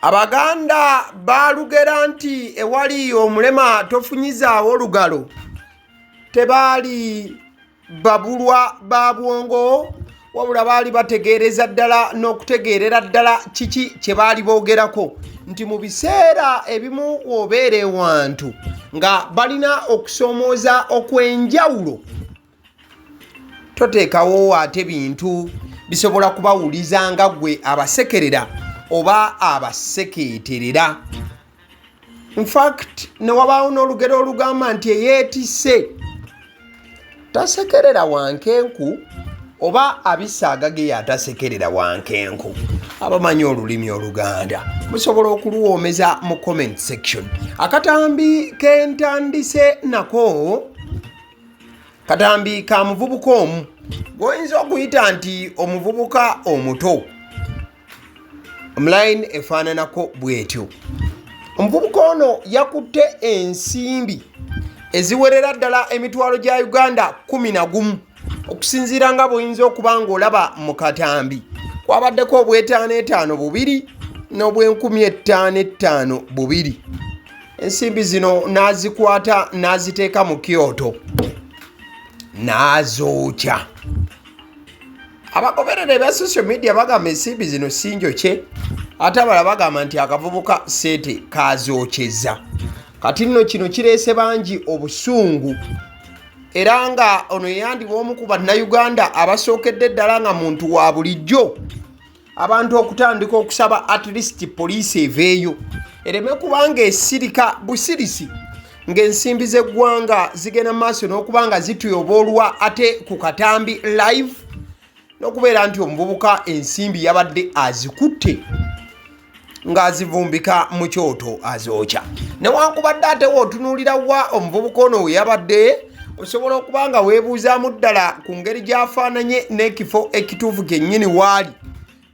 Abaganda balugera nti ewali omulema tofunyizaawo olugalo. Tebaali babulwa ba bwongo wabula baali bategeereza ddala n'okutegeerera ddala kiki kye baali boogerako nti mu biseera ebimu obeera ewantu nga balina okusoomooza okw'enjawulo toteekawo ate bintu bisobola kubawuliza nga ggwe abasekerera oba abasekeeterera. In fact newabaawo n'olugero olugamba nti eyeetisse tasekerera wankenku oba abisaaga ge yatasekerera wankenku. Abamanyi olulimi Oluganda musobola okuluwoomeza mu comment section. Akatambi kentandise nako katambi ka muvubuka omu goyinza okuyita nti omuvubuka omuto. Omulayini efaananako bwetyo. Omuvubuka ono yakutte ensimbi eziwerera ddala emitwalo gya Uganda 11 okusinziira nga bw'oyinza okuba ng'olaba mu katambi. Kwabaddeko obw'etaano bubiri n'obw'50 bubiri. Ensimbi zino n'azikwata n'aziteeka mu kyoto n'azookya. Abagoberera ebya social media bagamba ensimbi zino sinjokye ate abalala bagamba nti akavubuka Sente kazookyeza. Kati nno kino kireese bangi obusungu era nga ono yeyandibwa omu ku bannayuganda abasookedde ddala nga muntu wa bulijjo abantu okutandika okusaba at least poliisi eveeyo ereme kubanga esirika busirisi ng'ensimbi z'eggwanga zigenda mu maaso n'okuba nga zituyoboolwa ate ku katambi live n'okubeera nti omuvubuka ensimbi yabadde azikutte ng'azivumbika mu kyoto azookya. Newankubadde ate w'otunuulira wa omuvubuka ono we yabadde osobola okuba nga weebuuzaamu ddala ku ngeri gy'afaananye n'ekifo ekituufu kennyini waali.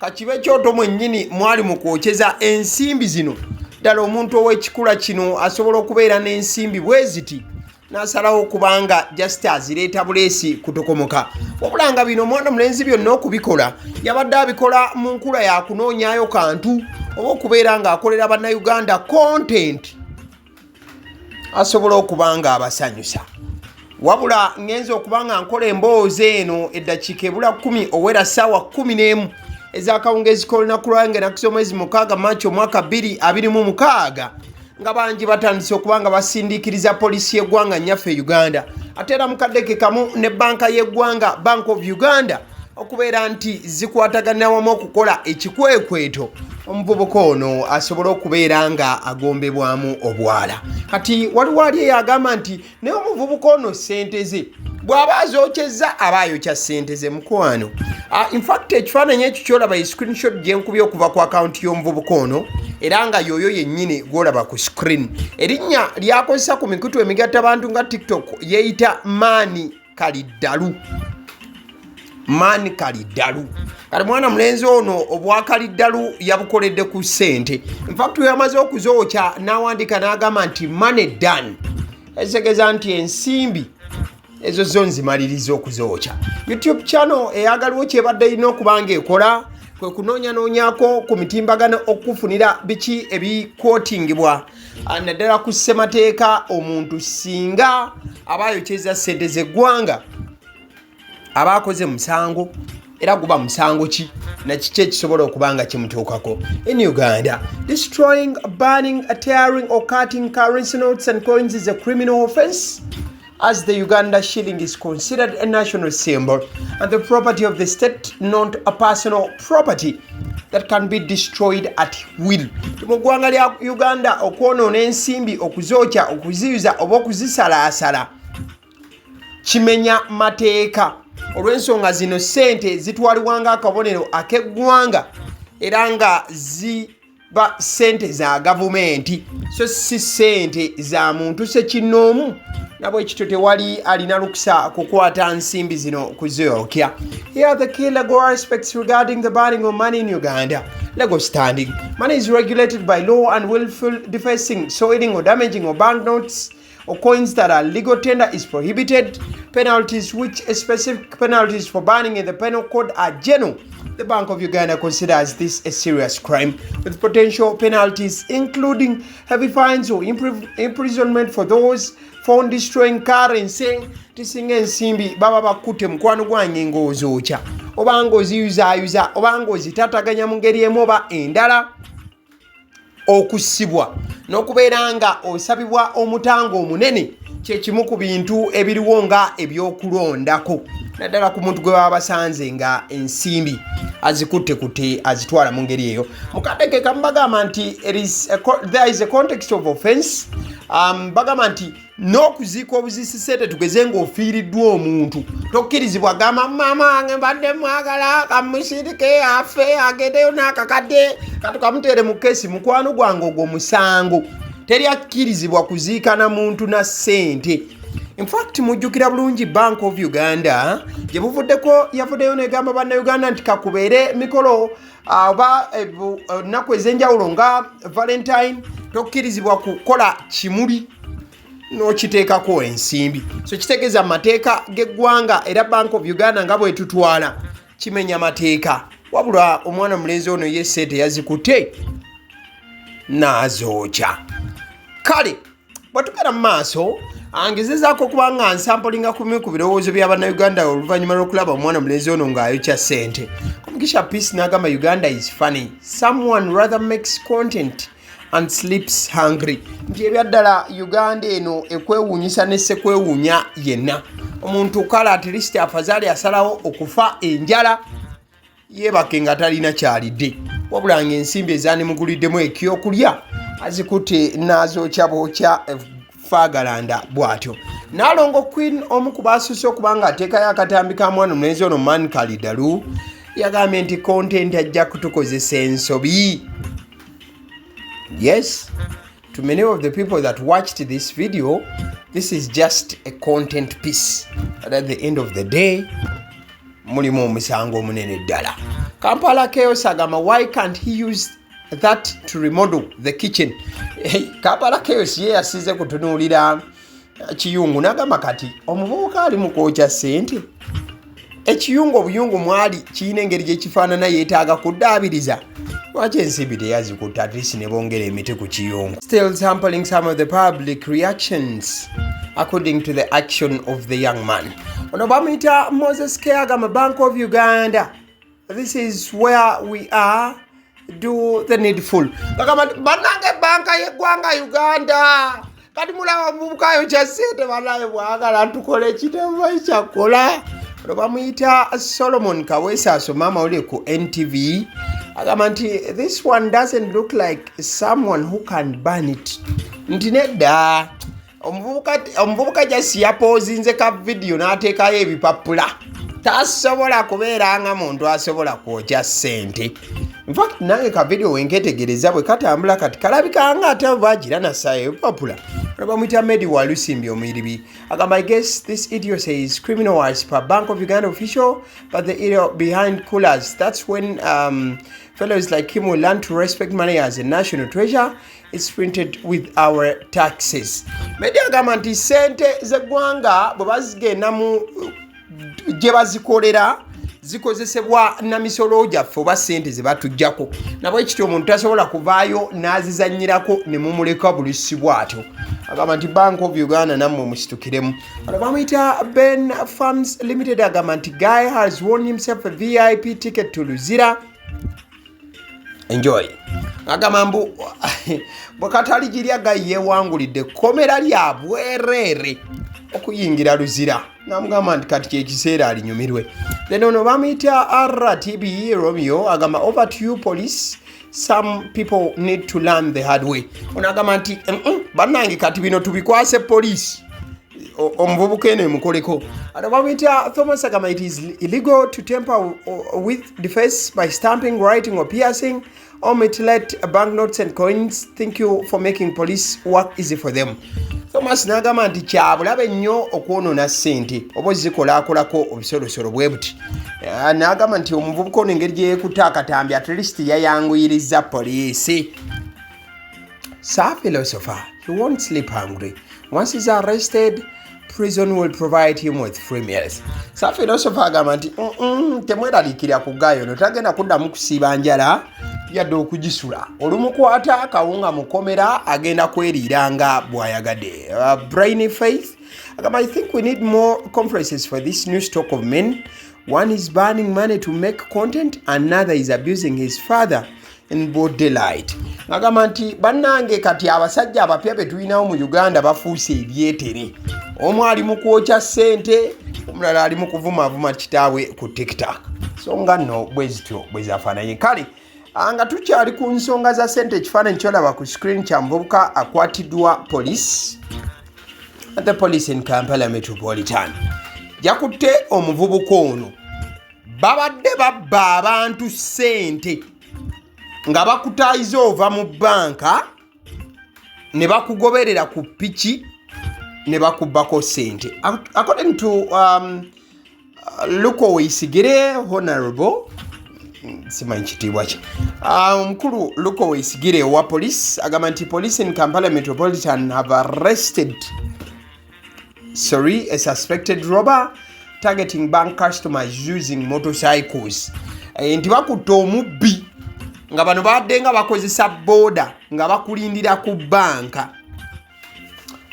Kakibe kyoto mwennyini mwali mu kwokyeza ensimbi zino. Ddala omuntu ow'ekikula kino asobola okubeera n'ensimbi bwe ziti n'asalawo okubanga just azireeta buleesi kutokomoka. Wabula nga bino omwana mulenzi byonna okubikola yabadde abikola mu nkula ya kunoonyaayo kantu oba okubeera ng'akolera bannayuganda content asobola okuba nga abasanyusa. Wabula ngenza okuba nga nkola emboozi eno eddakiika ebula 10 owera ssaawa 11 ez'akawungeezi k'olunaku lwange ennaku z'omwezi 6 Maachi omwaka 2026 nga bangi batandise okuba nga basindiikiriza poliisi y'eggwanga nnyaffe Uganda ate era Bukadde kamu ne banka y'eggwanga Bank of Uganda okubeera nti zikwatagana wamu okukola ekikwekweto omuvubuka ono asobola okubeera nga agombebwamu obwala. Kati waliwo ali eyagamba nti naye omuvubuka ono ssente ze bw'aba azookyezza aba ayokya ssente ze mukwano. In fact ekifaananyi ekyo kyolaba screenshot gye nkubye okuva ku akawunti y'omuvubuka ono era nga yoyo yennyini gw'olaba ku screen. Erinnya lyakozesa ku mikutu emigattabantu nga TikTok yeeyita Mani Kaliddalu. Mani Kaliddalu. Kati mwana mulenzi ono obwakaliddalu yabukoledde ku ssente. In fact yamaze okuzookya n'awandika n'agamba nti money done. Ekitegeza nti ensimbi ezo zo nzimaliriza okuzookya. YouTube channel eyagaliwo kyebadde irina okuba ng'ekola kwe kunoonyanoonyako ku mitimbagano okufunira biki ebikwotingibwa naddala ku ssemateeka omuntu singa aba ayokyeza ssente z'eggwanga aba akoze musango era guba musango ki na kiki ekisobola okuba nga kimutuukako. In Uganda, destroying, burning, tearing or cutting currency notes and coins is a criminal offense, as the Uganda shilling is considered a national symbol and the property of the state, not a personal property that can be destroyed at will. Mu ggwanga lya Uganda okwonoona ensimbi okuzookya okuziyuza oba okuzisalaasala kimenya mateeka. Olw'ensonga zino ssente zitwalibwanga akabonero ak'eggwanga era nga ziba ssente za gavumenti so si ssente za muntu ssekinnoomu nabwe ekityo tewali alina lukusa kukwata nsimbi zino kuzookya. Here are the key legal aspects regarding the burning of money in Uganda. Legal standing. Money is regulated by law, and willful defacing, soiling or damaging of banknotes or coins that are legal tender is prohibited. Penalties, which specific penalties for burning in the penal code are general. The Bank of Uganda considers this a serious crime with potential penalties including heavy fines or imprisonment for those found destroying currency. Tisinga ensimbi baba bakutte mukwano gwange ng'ozokya oba ng'oziyuzayuza oba ng'ozitataganya mu ngeri emu oba endala, okusibwa n'okubeera nga osabibwa omutango omunene kyekimu ku bintu ebiriwo nga ebyokulondako naddala ku muntu gwe baba basanze nga ensimbi azikutte azitwala mu ngeri eyo. Mukaddeke kamubagamba nti there is a context of offense. Bagamba nti n'okuziika obuzisisete tugeze ng'ofiiriddwa omuntu tokkirizibwa gamba mama wange mbadde mwagala kamusirike afe agendeyo n'akakadde katukamuteere mu kesi mukwano gwange ogwo musango. Teri akkirizibwa kuziika na muntu na ssente. In fact mujjukira bulungi Bank of Uganda gye buvuddeko yavuddeyo negamba bannayuganda nti kakubeere mikolo oba nnaku ez'enjawulo nga Valentine tokkirizibwa kukola kimuli n'okiteekako ensimbi. So kitegeeza amateeka g'eggwanga era Bank of Uganda nga bwetutwala kimenya mateeka, wabula omwana mulenzi ono ye Sente yazikutte n'azookya. Kale bwetugenda mu maaso angezezaako okuba nga nsampolinga ku birowoozo bya bannayuganda oluvannyuma lw'okulaba omwana mulenzi ono ng'ayokya Sente. Omugisha Peace n'agamba Uganda is funny. Someone rather makes content and sleeps hungry. Nti ebyaddala Uganda eno ekwewuunyisa nessekwewuunya yenna. Omuntu kale at least afazaali asalawo okufa enjala yeebake nga talina kyalidde, wabula ng'ensimbi ezaanimuguliddemu ekyokulya azikutte n'azookya bookya Fagalanda bw'atyo. Naalongo Queen omu ku baasusse okuba ng'ateekayo akatambi ka mwana omulenzi ono Man Kalidalu yagambye nti content ajja kutukozesa ensobi. Yes, to many of the people that watched this video, this is just a content piece. But at the end of the day, mulimu omusango omunene ddala. Kampala Chaos agamba why can't he use that to remodel the kitchen? Kampala Chaos ye yasize kutunuulira kiyungu n'agamba kati omuvubuka ali mu kwokya Sente. Ekiyungu obuyungu mwali kiyina engeri gye kifaanana yeetaaga kuddaabiriza. Lwaki ensimbi teyazikutte at least ne bongera emiti ku kiyungu? Still sampling some of the public reactions according to the action of the young man. Ono bamuyita Moses K agamba Bank of Uganda, this is where we are, do the needful. Bagamba bannange banka y'eggwanga Uganda kati mulaba omuvubuka ayokya Sente banaye bwagala tukole kitava ekyakola. Ono bamuyita Solomon Kaweesa asoma amawulire ku NTV agamba nti this one doesn't look like someone who can burn it. Nti nedda omuvubuka jasi yapoozinze ka video n'ateekayo ebipapula tasobola kubeera nga muntu asobola kwokya Sente. In fact nange ka video wenketegereza bwe katambula kati kalabika nga ate bagira nassayo ebipapula. Bamuyita Medi Walusimbi Omubbi agamba I guess this idiot says criminal as per Bank of Uganda official, but the idiot behind coolers, that's when fellows like him will learn to respect money as a national treasure. It's printed with our taxes. Medi agamba nti Sente z'eggwanga bwe bazigenda mu gye bazikolera zikozesebwa na misolo gyaffe oba Sente ze batuggyako, nabwe kityo omuntu tasobola kuvaayo n'azizannyirako ne mumuleka bulisi bw'atyo. Agamba nti Bank of Uganda nammwe musitukiremu. Ano bamuyita Ben Farms Limited agamba nti guy has won himself a VIP ticket to Luzira. Enjoy. Agamba mbu bwe katali girya gayi yeewangulidde komera lya bwerere okuyingira Luzira. Namugamba nti kati kyekiseera alinyumirwe. Then ono bamuyita RTB Romeo agamba over to you police, some people need to learn the hard way. Ono agamba nti bannange kati bino tubikwase police omuvubuka eno emukoleko. Ano bamuyita Thomas agamba it is illegal to tamper with the face by stamping, writing or piercing or mutilate banknotes and coins. Thank you for making police work easy for them. Thomas n'agamba nti kyabulabe nnyo okwonoona ssente oba ozikolakolako obusolosolo bwe buti. N'agamba nti omuvubuka ono engeri gye yeekutte akatambi at least yayanguyiriza poliisi. Sir philosopher, he won't sleep hungry. Once he's arrested, prison will provide him with free meals. So philosopher agamba nti temweralikira kugayo no tagenda kuddamu kusiiba njala yadde okugisula olumukwata akawunga mukomera agenda kweriiranga bw'ayagadde. Brainy Faith agamba I think we need more conferences for this new stock of men. One is burning money to make content, another is abusing his father in broad daylight. Agamba nti bannange kati abasajja abapya be tulinawo mu Uganda bafuuse ebyetere. Omu ali mu kwokya ssente, omulala ali mu kuvumaavuma kitaawe ku TikTok. So nga nno bwe zityo bwe zaafaananye. Kale nga tukyali ku nsonga za ssente, ekifaananyi kyolaba ku screen kya muvubuka akwatiddwa police at the police in Kampala Metropolitan. Yakutte omuvubuka ono babadde babba abantu ssente nga bakutaayiza ova mu banka ne bakugoberera ku piki ne bakubbako ssente. According to Luko Weisigire, Honorable simanyi kitiibwa ki omukulu Luko Weisigire wa police agamba nti police in Kampala Metropolitan have arrested a suspected robber targeting bank customers using motorcycles. Nti bakutte omubbi nga bano badde nga bakozesa boda nga bakulindira ku banka.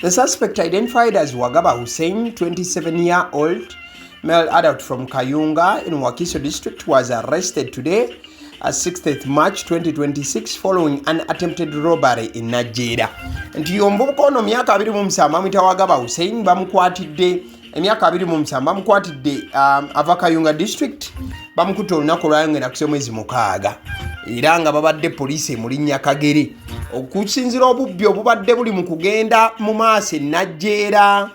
The suspect, identified as Wagaba Hussein, 27-year-old male adult from Kayunga in Wakiso district, was arrested today at 6th March 2026 following an attempted robbery in Nigeria. Nti omuvubuka ono myaka 27 bamuyita Wagaba Hussein bamukwatidde emyaka 27 bamukwatidde ava Kayunga district bamukutte olunaku lwayongera ku mwezi mukaaga era nga babadde poliisi mu linnya Kagere okusinzira obubbi obubadde buli mu kugenda mu maaso e Nigeria.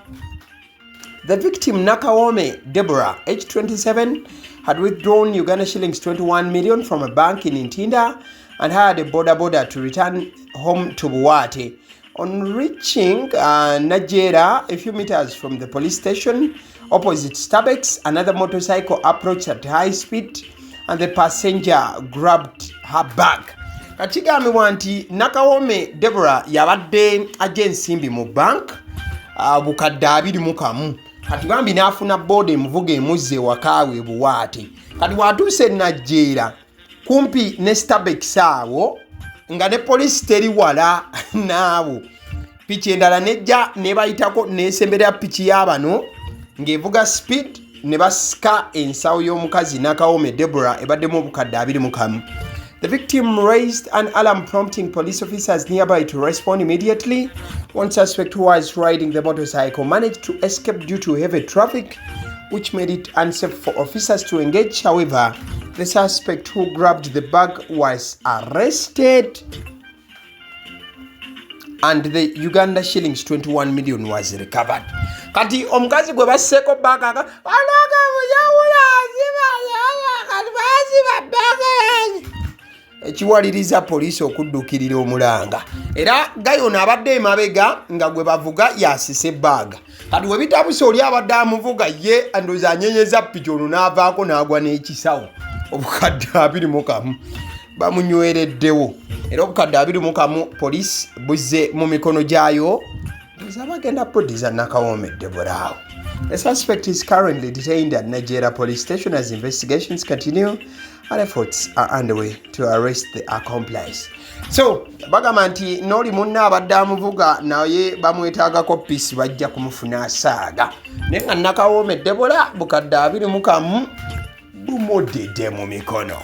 The victim, Nakawome Deborah, age 27, had withdrawn Uganda shillings 21 million from a bank in Ntinda and hired a boda to return home to Buwate. On reaching Nigeria, a few meters from the police station opposite Starbucks, another motorcycle approached at high speed and the passenger grabbed her bag. Kachigambibwa nti Nakawome Deborah yabadde ajja ensimbi mu bank Bukadde 21. Kati bambi n'afuna boda emuvuga emuzze wakaawe Buwaate. Kati watuuse Nigeria kumpi ne Starbucks awo nga ne police teri wala naawo. Piki endala nejja ne bayitako n'esembera piki y'abano ng'evuga speed ne basika ensawo y'omukazi Nakawome Deborah ebaddemu Bukadde 21. The victim raised an alarm, prompting police officers nearby to respond immediately. One suspect who was riding the motorcycle managed to escape due to heavy traffic, which made it unsafe for officers to engage. However, the suspect who grabbed the bag was arrested and the Uganda shillings 21 million was recovered. Kati omukazi gwe baseko bag aga banaga muyawula ekiwaliriza poliisi okuddukirira omulanga era gayona abadde emabega nga gwe bavuga yasise baaga. Kati we bitabuse oli abadde amuvuga ye andoza anyenyeza piki ono n'avaako n'agwa n'ekisawo. Obukadde 21 bamunywereddewo era obukadde 21 poliisi buzze mu mikono gyayo bagenda podiza Nakawome Deborah. The suspect is currently detained at Nigeria police station as investigations continue and efforts are underway to arrest the accomplice. So bagamba nti n'oli munna abadde amuvuga naye bamwetaagako pisi bajja kumufuna asaaga naye nga Nakawome Deborah Bukadde 21 bumudde mu mikono.